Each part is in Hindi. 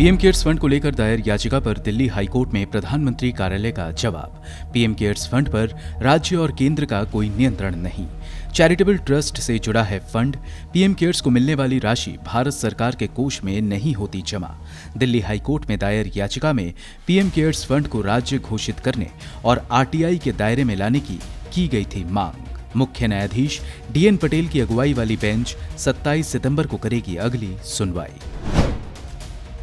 पीएम केयर्स फंड को लेकर दायर याचिका पर दिल्ली हाईकोर्ट में प्रधानमंत्री कार्यालय का जवाब। पीएम केयर्स फंड पर राज्य और केंद्र का कोई नियंत्रण नहीं। चैरिटेबल ट्रस्ट से जुड़ा है फंड। पीएम केयर्स को मिलने वाली राशि भारत सरकार के कोष में नहीं होती जमा। दिल्ली हाईकोर्ट में दायर याचिका में पीएम केयर्स फंड को राज्य घोषित करने और आरटीआई के दायरे में लाने की गई थी मांग। मुख्य न्यायाधीश डीएन पटेल की अगुवाई वाली बेंच 27 सितंबर को करेगी अगली सुनवाई।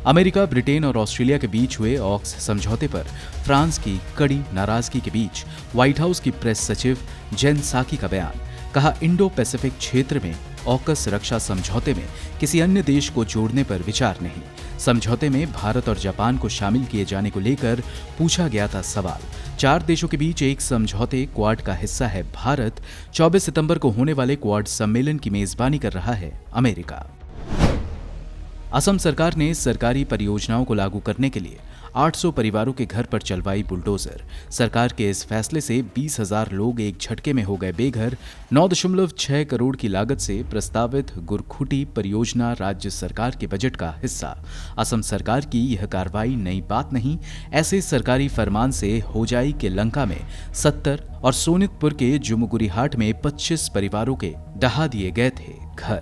अमेरिका, ब्रिटेन और ऑस्ट्रेलिया के बीच हुए ऑक्स समझौते पर फ्रांस की कड़ी नाराजगी के बीच व्हाइट हाउस की प्रेस सचिव जेन साकी का बयान। कहा, इंडो पैसिफिक क्षेत्र में ऑकस रक्षा समझौते में किसी अन्य देश को जोड़ने पर विचार नहीं। समझौते में भारत और जापान को शामिल किए जाने को लेकर पूछा गया था सवाल। 4 देशों के बीच एक समझौते क्वाड का हिस्सा है भारत। 24 सितंबर को होने वाले क्वाड सम्मेलन की मेजबानी कर रहा है अमेरिका। असम सरकार ने सरकारी परियोजनाओं को लागू करने के लिए 800 परिवारों के घर पर चलवाई बुलडोजर। सरकार के इस फैसले से 20,000 लोग एक झटके में हो गए बेघर। 9.6 करोड़ की लागत से प्रस्तावित गुरखुटी परियोजना राज्य सरकार के बजट का हिस्सा। असम सरकार की यह कार्रवाई नई बात नहीं। ऐसे सरकारी फरमान से होजाई के लंका में 70 और सोनितपुर के जुमुगुरीहाट में 25 परिवारों के ढहा दिए गए थे घर।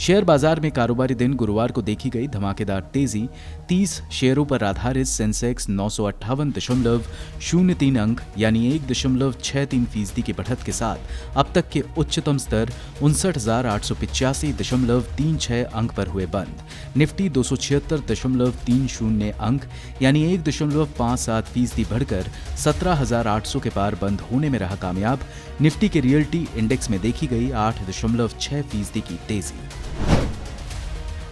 शेयर बाजार में कारोबारी दिन गुरुवार को देखी गई धमाकेदार तेजी। 30 शेयरों पर आधारित सेंसेक्स 958.03 अंक यानी 1.63% की बढ़त के साथ अब तक के उच्चतम स्तर 59,885.36 अंक पर हुए बंद। निफ्टी 276.30 अंक यानी 1.57% बढ़कर 17,800 के पार बंद होने में रहा कामयाब। निफ्टी के रियल्टी इंडेक्स में देखी गई 8.6% की तेजी।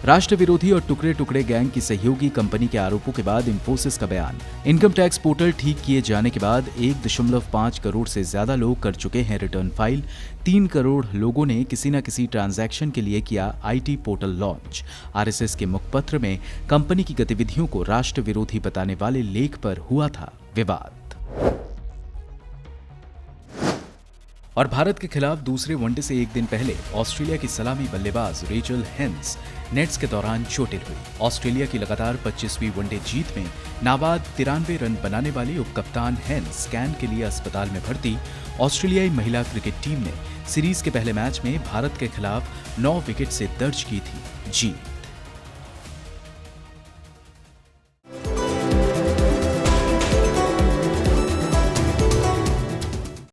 राष्ट्र विरोधी और टुकड़े टुकड़े गैंग की सहयोगी कंपनी के आरोपों के बाद इंफोसिस का बयान। इनकम टैक्स पोर्टल ठीक किए जाने के बाद 1.5 करोड़ से ज्यादा लोग कर चुके हैं रिटर्न फाइल। 3 करोड़ लोगों ने किसी न किसी ट्रांजैक्शन के लिए किया आईटी पोर्टल लॉन्च। आरएसएस के मुखपत्र में कंपनी की गतिविधियों को राष्ट्र विरोधी बताने वाले लेख पर हुआ था विवाद। और भारत के खिलाफ दूसरे वनडे से एक दिन पहले ऑस्ट्रेलिया की सलामी बल्लेबाज रेचल हेंस नेट्स के दौरान चोटिल हुई। ऑस्ट्रेलिया की लगातार 25वीं वनडे जीत में नाबाद 93 रन बनाने वाली उपकप्तान हेंस स्कैन के लिए अस्पताल में भर्ती। ऑस्ट्रेलियाई महिला क्रिकेट टीम ने सीरीज के पहले मैच में भारत के खिलाफ 9 विकेट से दर्ज की थी जीत।